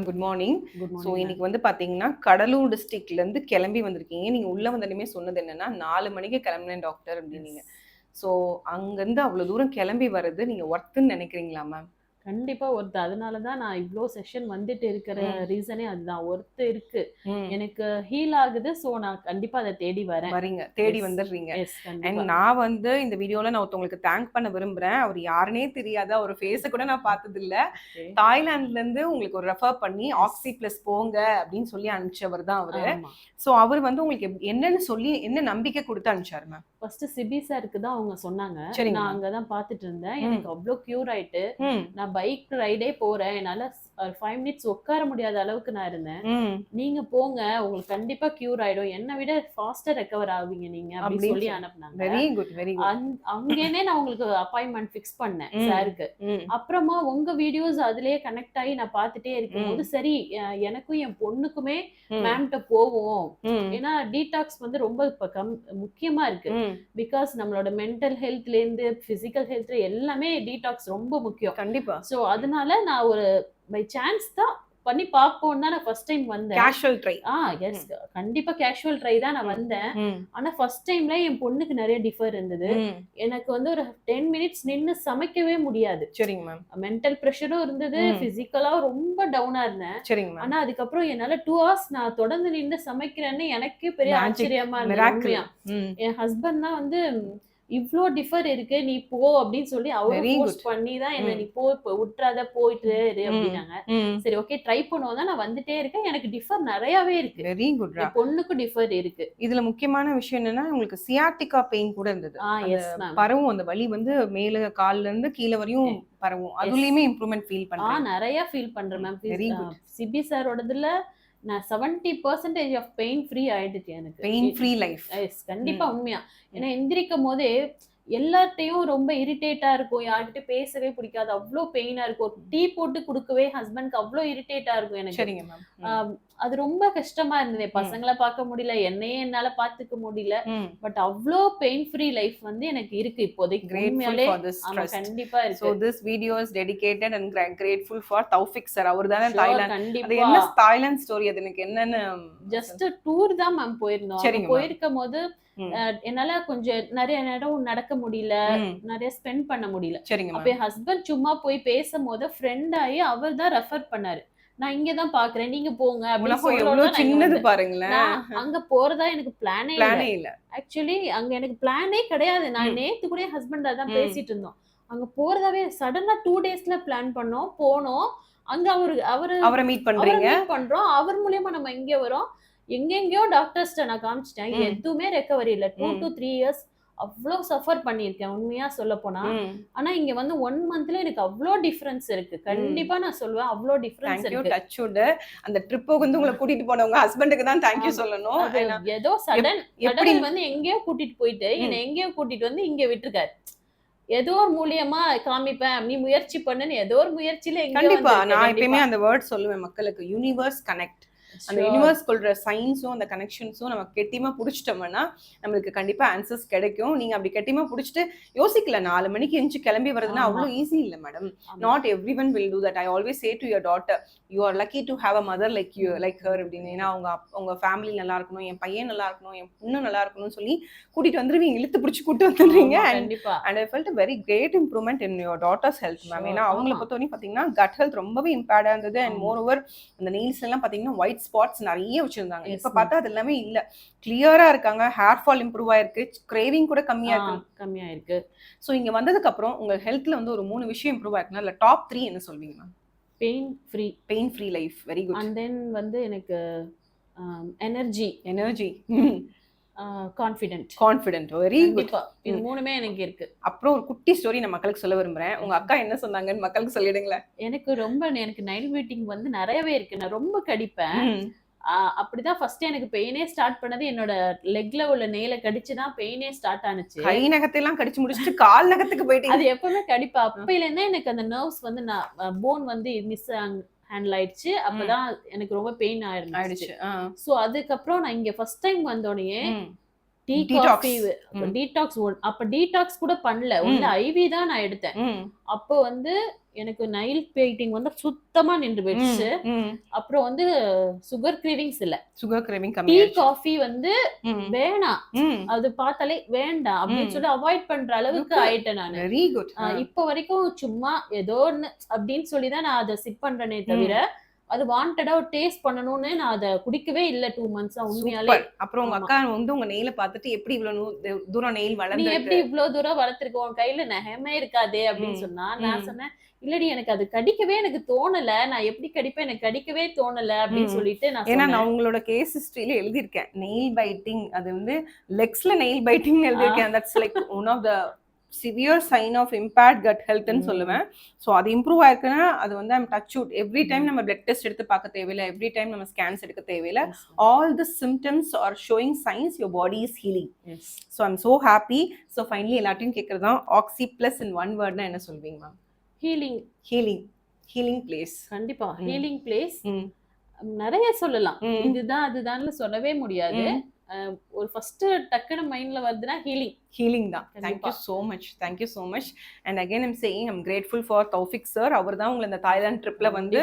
Good morning. Good so morning ma'am. இன்னைக்கு வந்து பார்த்தீங்கன்னா, கடலூர் டிஸ்ட்ரிக்ட்லேருந்து கிளம்பி வந்திருக்கீங்க. நீங்க உள்ள வந்தோனமே சொன்னது என்னன்னா, 4 மணிக்கு கிளம்புனேன் டாக்டர் எஸ். அப்டின்னீங்க. ஸோ அங்கருந்து அவ்ளோ தூரம் கிளம்பி வர்றது நீங்க ஒர்த்துன்னு நினைக்கிறீங்களா மேம்? கண்டிப்பா ஒர்த். அதனால தான் நான் இவ்ளோ செஷன் வந்துட்டு இருக்கிற ம், ரீசனே அதுதான். ஒர்த் இருக்கு. ம். எனக்கு ஹீல் ஆகுது. ஸோ நான் கண்டிப்பா அத தேடி வரேன். வரீங்க. தேடி எஸ். வந்துடுறீங்க. எஸ். அண்ட் கண்டிப்பா. நான் வந்து இந்த வீடியோல நான் ஒருத்தவங்களுக்கு தேங்க் பண்ண விரும்புறேன். அவரு யாருன்னே தெரியாது. அவரு ஃபேஸ கூட நான் பார்த்ததில்ல. ஓகே. தாய்லாந்துலேருந்து உங்களுக்கு ஒரு ரெஃபர் பண்ணி எஸ். ஆக்ஸி பிளஸ் போங்க அப்படின்னு சொல்லி அனுப்பிச்சவர் தான் அவரு. ஆமா. ஸோ அவரு வந்து உங்களுக்கு என்னன்னு சொல்லி என்ன நம்பிக்கை குடுத்து அனுப்பிச்சாரு மேம்? ஃபர்ஸ்ட் சிபி சாருக்கு தான் அவங்க சொன்னாங்க. சரிங்க நான் மேம். அங்க தான் பார்த்துட்டு இருந்தேன். ம், எனக்கு அவ்ளோ கியூர் ஆயிட்டு, ம், நான் பைக் ரைடே போறேன். என்னால 5 மினிட்ஸ் உட்கார முடியாத அளவுக்கு நான் இருந்தேன். ம். நீங்க போங்க. உங்களுக்கு கண்டிப்பா கியூர் ஆயிடும். என்ன விட ஃபாஸ்ட்டா ரெக்கவர் ஆவீங்க நீங்க அப்படின்னு அப்படின்னு சொல்லி சொல்லி. அனுப்புனாங்க. Very good, very good. அங்கேனே நான் உங்களுக்கு அப்பாயின்ட்மென்ட் ஃபிக்ஸ் பண்ணேன் ம், சாருக்கு. ம், அப்புறமா உங்க வீடியோஸ் அதிலேயே கனெக்ட் ஆகி நான் பார்த்துட்டே இருக்கும்போது, ம், சரி எனக்கும் என் பொண்ணுக்குமே ம், மேம்ட்ட போவோம். ம், ஏன்னா டீடாக்ஸ் வந்து ரொம்ப இப்ப முக்கியமா இருக்கு. ம். பிகாஸ் நம்மளோட மென்டல் ஹெல்த்லேருந்து, பிசிக்கல் ஹெல்த் எல்லாமே டீடாக்ஸ் ரொம்ப முக்கியம். கண்டிப்பா. ஸோ அதனால நான் ஒரு பை சான்ஸ் தான் பண்ணி பார்ப்போம்னு தான் நான் ஃபர்ஸ்ட் டைம் வந்தேன். Casual try. எஸ். ம், கண்டிப்பா கேஷுவல் ட்ரை தான் நான் ம், வந்தேன். ம், ஆனா ஃபர்ஸ்ட் டைம்ல என் பொண்ணுக்கு நெறைய டிஃபர் இருந்தது. ம். எனக்கு வந்து ஒரு 10 மினிட்ஸ் நின்னு சமைக்கவே முடியாது. சரிங்க மேம். மென்டல் பிரஷரும் இருந்தது. ம். பிசிக்கலா ரொம்ப டவுனா இருந்தேன். சரிங்க மேம். ஆனா அதுக்கப்புறம் என்னால 2 ஹார்ஸ் நான் தொடர்ந்து நின்னு சமைக்கிறேன்னு எனக்கே பெரிய மேஜிக், ஆச்சரியமா இருந்தது மிராக்கிள். உண்மையா. ம். என் ஹஸ்பண்ட் தான் வந்து இவ்ளோ டிஃபர் இருக்கு. நீ போ அப்படின்னு சொல்லி அவரும் வெரி ஃபோர்ஸ் குட். பண்ணி தான் என்ன ம், நீ போ இப்ப விட்றாத போயிட்டு இரு ம், அப்படின்னாங்க. ம். சரி ஓகே ட்ரை பண்ணுவோம் தான் நான் வந்துட்டே இருக்கேன். எனக்கு டிஃபர் நெறையாவே இருக்கு. வெரி குட்ரா. என் பொண்ணுக்கும் டிஃபர் இருக்கு. இதுல முக்கியமான விஷயம் என்னன்னா, உங்களுக்கு சியாட்டிகா பெயின் கூட இருந்தது. அந்த எஸ் மேம். பரவும் அந்த வலி வந்து மேல கால்ல இருந்து கீழ வரையும் பரவும். எஸ். அதுலயுமே இம்ப்ரூவ்மென்ட் ஃபீல் பண்றீங்க. நெறைய ஃபீல் பண்றேன் மேம். Very good. சிபி சாரோடதுல நான் 70% ஆஃப் பெயின் ஃப்ரீ ஆயிடுச்சு எனக்கு. Pain free life. எஸ். கண்டிப்பா ம், உண்மையா. ம். ஏன்னா எந்திரிக்கும்போதே எல்லார்ட்டயும் ரொம்ப இரிட்டேட்டா இருக்கும். யார்கிட்டயும் பேசவே பிடிக்காது. அவ்ளோ பெயினா இருக்கும். ஒரு டீ போட்டு குடுக்கவே ஹஸ்பண்ட்க்கு அவ்ளோ இரிட்டேட்டா இருக்கும் எனக்கு. சரிங்க மேம். ஆ ம், அது ரொம்ப கஷ்டமா இருந்தது. ம், பசங்கள பார்க்க முடியல. என்னையே என்னால பார்த்துக்க முடியல. ம். பட் அவ்ளோ பெயின் ஃப்ரீ லைஃப் வந்து எனக்கு இருக்கு இப்போதைக்கு. கிரேட்ஃபுல் உண்மையாலே ஃபார் திஸ் ஆமா ட்ரஸ்ட். கண்டிப்பா ஸோ இருக்கு. This video is dedicated and grateful for Taufiq sir. அவரு தானே ஷூர் தாய்லாந்து. அது கண்டிப்பா. என்ன தாய்லாந்து ஸ்டோரி அது எனக்கு என்னன்னு ஜஸ்ட் டூர் தான் மேம் போயிருந்தோம். அங்க சரிங்க மேம். போயிருக்கும்போது, ம், என்னால கொஞ்சம் நெறைய நேரம் நடக்க முடியல. ம். நெறைய ஸ்பெண்ட் பண்ண முடியல. சரிங்க அப்ப மேம். என் ஹஸ்பண்ட் சும்மா போய் பேசம்போது ஃப்ரெண்ட் ஆயி அவர் தான் ரெஃபர் பண்ணாரு. நான் இங்க தான் பார்க்குறேன். நீங்க போங்க அப்படின்னு உலகம் சொல்லோட எவ்ளோ தான் நான் இங்க சின்னது வந்தேன். பாருங்களேன். நான் அங்க போறதா எனக்கு பிளானே இல்ல. பிளானே இல்ல. ஆக்சுவலி அங்க எனக்கு பிளானே கிடையாது. நான் ம், நேத்து கூட என் ஹஸ்பண்ட் அதான் ம். பேசிட்டு இருந்தோம். அங்க போறதாவே சடனா 2 டேஸ்ல பிளான் பண்ணோம். போனோம். அங்க அவரு அவரு அவர மீட் அவர பண்றீங்க. மீட் பண்றோம். அவர் மூலியமா நம்ம இங்க வரோம். எங்கெங்கேயோ டாக்டர்ஸ்ட்ட நான் காமிச்சுட்டேன். ம், எதுவுமே ரெக்கவரி இல்ல. 2 ம், டூ 3 இயர்ஸ் அவ்ளோ சஃபர் பண்ணியிருக்கேன் உண்மையா சொல்லப்போனா. ம், ஆனா இங்க வந்து 1 மந்த்ல எனக்கு அவ்ளோ டிஃபரன்ஸ் இருக்கு. ம். கண்டிப்பா நான் சொல்லுவேன். அவ்ளோ டிஃபரன்ஸ் தேங்க் யூ இருக்கு. Touch wood. அந்த ட்ரிப்புக்கு வந்து உங்கள கூட்டிட்டு போன உங்க ஹஸ்பண்டுக்கு தான் தேங்க் யூ ஆமா. சொல்லணும். அது ஏன்னா ஏதோ எப் எப்படி கடவுள் வந்து எங்கேயோ கூட்டிட்டு போயிட்டு, ம். என்ன எங்கேயோ கூட்டிட்டு வந்து இங்க விட்டுருக்காரு. ஏதோ ஒரு மூலியமா காமிப்பேன். நீ முயற்சி பண்ணுன்னு ஏதோ ஒரு முயற்சியில எங்கேயோ கண்டிப்பா. வந்திருக்கேன். நான் எப்பயுமே கண்டிப்பா. அந்த வேர்ட் சொல்லுவேன் மக்களுக்கு. Universe connect. அந்த ஷூர். யூனிவர்ஸ் சொல்ற சயின்ஸும், அந்த கனெக்ஷன்ஸும் நம்ம கெட்டியமா புடிச்சுட்டோம்னா, நம்மளுக்கு கண்டிப்பா ஆன்சர்ஸ் கிடைக்கும். நீங்க அப்படி கெட்டியமா புடிச்சுட்டு யோசிக்கல 4 மணிக்கு எந்திச்சு கிளம்பி வரதுன்னா ஆமா, அவ்ளோ ஈஸி இல்ல மேடம். ஆமா. Not everyone will do that. I always say to your daughter, you are lucky to have a mother like you like her அப்படின்னு. ஏன்னா உங்க ஃபேமிலி நல்லா இருக்கணும், என் பையன் நல்லா இருக்கணும், என் பொண்ணு நல்லா இருக்கணும்னு சொல்லி கூட்டிட்டு வந்துருவீங்க. இழுத்து பிடிச்சு கூட்டிட்டு வந்துடுறீங்க. ஆமா. அண்ட் கண்டிப்பா. And I felt a very great improvement in your daughter's health ma'am. Sure. ஏன்னா அவங்கள ஆமா, பொறுத்தவரைக்கும் பார்த்தீங்கன்னா, கட் ஹெல்த் ரொம்பவே இம்பேர்டா இருந்தது. அண்ட் ஆமா. மோர் ஓவர் அந்த நெயில்ஸ் எல்லாம் பார்த்தீங்கன்னா, ஒயிட் ஸ்பாட்ஸ் நெறைய வச்சிருந்தாங்க. எஸ் இப்ப மேம். பார்த்தா அது எல்லாமே இல்ல. கிளியரா இருக்காங்க. ஹேர் ஃபால் இம்ப்ரூவ் ஆயிருக்கு. கிரேவிங் கூட கம்மியா ஆ இருக்கு. கம்மியா இருக்கு. சோ இங்க வந்ததுக்கு அப்புறம் உங்க ஹெல்த்ல வந்து ஒரு 3 விஷயம் இம்ப்ரூவ் ஆயிருக்குன்னா, அதுல டாப் 3 என்ன சொல்வீங்க ma'am? Pain free. Pain free life. Very good. And then வந்து எனக்கு energy, energy. Confident. Confident. Very good. கண்டிப்பா. இது ம். 3மே எனக்கு இருக்கு. அப்புறம் ஒரு குட்டி ஸ்டோரி நான் மக்களுக்கு சொல்ல விரும்புறேன். உங்க அக்கா என்ன சொன்னாங்கன்னு மக்களுக்கு சொல்லிடுங்களேன். எனக்கு நைல் மீட்டிங் வந்து நெறையவே இருக்கு. நான் ரொம்ப கடிப்பேன். ம். அப்படிதான் ஃபர்ஸ்ட் எனக்கு பெயினே ஸ்டார்ட் பண்ணது என்னோட லெக்ல உள்ள நெயில கடிச்சு தான் பெயினே ஸ்டார்ட் ஆனுச்சு. கை நகத்தையெல்லாம் கடிச்சு முடிச்சுட்டு கால் நகத்துக்கு போயிட்டீங்க. அது எப்பவுமே கடிப்பேன். அப்பையிலேருந்தே எனக்கு அந்த நர்வ்ஸ் வந்து போன் வந்து ஹேண்டில் ஆயிடுச்சு. ம். அப்பதான் எனக்கு ரொம்ப பெயின் ஆரம்பிச்சுச்சு. ஆயிடுச்சு. ஆ. ஸோ அதுக்கப்புறம் நான் இங்க ஃபர்ஸ்ட் டைம் வந்தோனயே ம். Tea Detox. காஃபி டீடாக்ஸ் அப்ப டீடாக்ஸ் கூட பண்ணல, ஒன்லி ஐவி தான் நான் எடுத்தேன். அப்போ வந்து எனக்கு நைல் பெயிண்டிங் வந்து சுத்தமா நின்று போயிடுச்சு. அப்புறம் வந்து சுகர் கிரேவிங்ஸ் இல்ல, சுகர் கிரேவிங் டீ கம்மி ஆயிடுச்சு. காஃபி வந்து வேணாம், அது பார்த்தாலே வேண்டாம் அப்படின்னு சொல்லி அவாய்ட் பண்ற அளவுக்கு ஆயிட்டேன் நானு. Very good. இப்ப வரைக்கும் சும்மா ஏதோ ஒண்ணு அப்படின்னு சொல்லிதான் நான் அதை சிப் பண்றேனே தவிர அது வாண்டடா டேஸ்ட் பண்ணணும்னு நான் அதை குடிக்கவே இல்ல 2 months உண்மையாலே. அப்புறம் உங்க அக்கா வந்து உங்க நெயில பார்த்துட்டு எப்படி இவ்வளவு தூரம் நெயில் நீ வளர்ந்து எப்படி இவ்வளவு தூரம் வளர்த்திருக்க, உன் கையில நகமே இருக்காதே அப்படின்னு சொன்னா, நான் சொன்னேன் இல்லடி எனக்கு அது கடிக்கவே எனக்கு தோணல, நான் எப்படி கடிப்பேன் எனக்கு கடிக்கவே தோணல அப்படின்னு சொல்லிட்டு நான் ஏன்னா சொன்னேன். நான் உங்களோட கேஸ் ஹிஸ்டரியில எழுதியிருக்கேன் நெயில் பைட்டிங், அது வந்து லெக்ஸ்ல நெயில் பைட்டிங் எழுதியிருக்கேன். That's like one of the severe sign of impaired gut ஹெல்த்னு சொல்லுவேன். ஸோ அது இம்ப்ரூவ் ஆயிருக்குன்னா அது வந்து I'm touch out. Every time நம்ம பிளட் டெஸ்ட் எடுத்து பார்க்க தேவையில்லை, எவ்ரி டைம் நம்ம ஸ்கேன்ஸ் எடுக்க தேவையில்லை. All the symptoms are showing signs your body is healing. So I'm so happy. So finally எல்லாத்தையும் கேட்கறது தான் ஆக்சி பிளஸ் இன் ஒன் வேர்ட்னா என்ன சொல்வீங்க ma'am? Healing. Healing, healing place. கண்டிப்பா ஹீலிங் பிளேஸ். நிறைய சொல்லலாம், இதுதான் அதுதான்னு சொல்லவே முடியாது. ஒரு ஃபர்ஸ்ட் டக்குனு மைண்ட்ல வருதுன்னா ஹீலிங். ஹீலிங் தான். Thank you so much. Thank you so much. And again I'm saying I'm grateful for Taufik sir. அவர் தான் உங்களை இந்த தாய்லாந்து ட்ரிப்ல வந்து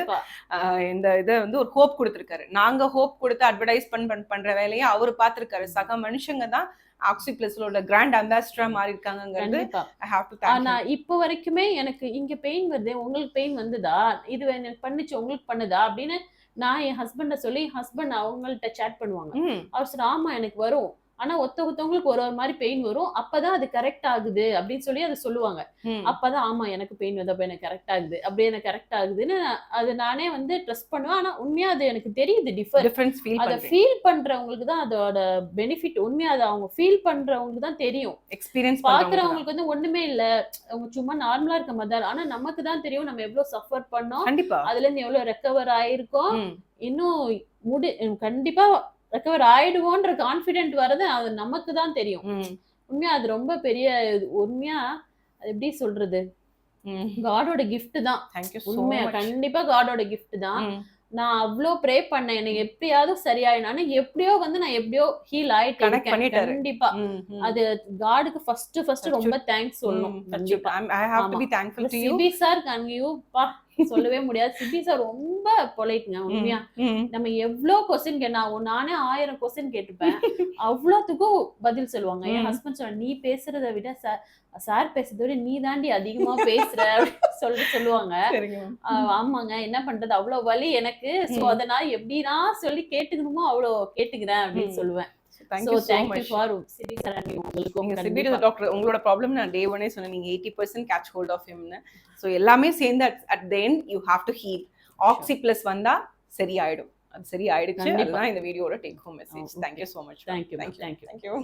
இந்த இதை வந்து ஒரு ஹோப் கொடுத்துருக்காரு. நாங்க ஹோப் கொடுத்து அட்வர்டைஸ் பண்ற வேலையை அவர் பார்த்திருக்காரு. சக மனுஷங்க தான் ஆக்சி பிளஸ்லோட கிராண்ட் அம்பாசிடரா மாறி இருக்காங்கங்கிறது I have to thank him. ஆனா இப்போ வரைக்குமே எனக்கு இங்க பெயின் வருது, உங்களுக்கு பெயின் வந்துதா, இது எனக்கு பண்ணுச்சு உங்களுக்கு பண்ணுதா அப்படின்னு நான் என் ஹஸ்பண்ட சொல்லி ஹஸ்பண்ட் அவங்கள்ட்ட சேட் பண்ணுவாங்க. அவர் சொல்ற ஆமா எனக்கு வரும், ஆனா ஒருத்தவங்களுக்கு ஒரு மாதிரி பெயின் வரும், அப்பதான் அது கரெக்ட் ஆகுது அப்படின்னு சொல்லி அதை சொல்லுவாங்க. அப்பதான் ஆமா எனக்கு பெயின் வருது, அப்ப எனக்கு கரெக்ட் ஆகுது, அப்படியே எனக்கு கரெக்ட் ஆகுதுன்னு அது நானே வந்து ட்ரஸ்ட் பண்ணுவேன். ஆனா உண்மையா அது எனக்கு தெரியுது டிஃபரன்ஸ் அதை ஃபீல் பண்றவங்களுக்கு தான் அதோட பெனிஃபிட். உண்மையா அதை அவங்க ஃபீல் பண்றவங்களுக்கு தான் தெரியும். எக்ஸ்பீரியன்ஸ் பாக்குறவங்களுக்கு வந்து ஒண்ணுமே இல்ல, அவங்க சும்மா நார்மலா இருக்க மாதிரி. ஆனா நமக்கு தான் தெரியும் நம்ம எவ்வளவு சஃபர் பண்ணோம், அதுல இருந்து எவ்வளவு ரெக்கவர் ஆயிருக்கோம், இன்னும் கண்டிப்பா ரெக்கவர் ஆயிடுவோன்ற கான்ஃபிடென்ட் வரது அது நமக்கு தான் தெரியும். உண்மையா அது ரொம்ப பெரிய, உண்மையா அது எப்படி சொல்றது, காடோட கிஃப்ட் தான். உண்மையா கண்டிப்பா காடோட கிஃப்ட் தான். நான் அவ்வளோ ப்ரே பண்ணேன் எனக்கு எப்படியாவது சரியாயினானு, எப்படியோ வந்து நான் எப்படியோ ஹீல் ஆயிட்டேன் கண்டிப்பா. அது காடுக்கு ஃபர்ஸ்ட் ரொம்ப தேங்க்ஸ் சொல்லணும். கண்டிப்பா I have to be thankful to you. Sibi sir can you சொல்லவே முடியாது. சிபி சார் ரொம்ப பொலைட்ங்க உண்மையா. நம்ம எவ்வளவு கொஸ்டின் நானே 1000 கொஸ்டின் கேட்டுப்பேன், அவ்வளோத்துக்கும் பதில் சொல்லுவாங்க. என் ஹஸ்பண்ட் சொல்ல நீ பேசுறதை விட சார் பேசுறதை விட நீ தாண்டி அதிகமா பேசுற சொல்லுவாங்க. ஆமாங்க என்ன பண்றது, அவ்வளவு வலி எனக்கு. சோ அதனால எப்படின்னா சொல்லி கேட்டுக்கணுமோ அவ்வளவு கேட்டுக்கிறேன் அப்படின்னு சொல்லுவேன். Thank you so much for Sibi sir. உங்களுக்கு டாக்டர் உங்களோட ப்ராப்ளம் நான் டே 1 சொன்னேன், நீங்க 80% catch hold of him னு. சோ எல்லாமே சேர்ந்து at the end you have to heal. Oxy plus வந்தா சரியாயிடும். அது சரி ஆயிடுச்சு. அதுதான் இந்த வீடியோட take home message. Thank you so much. Thank you.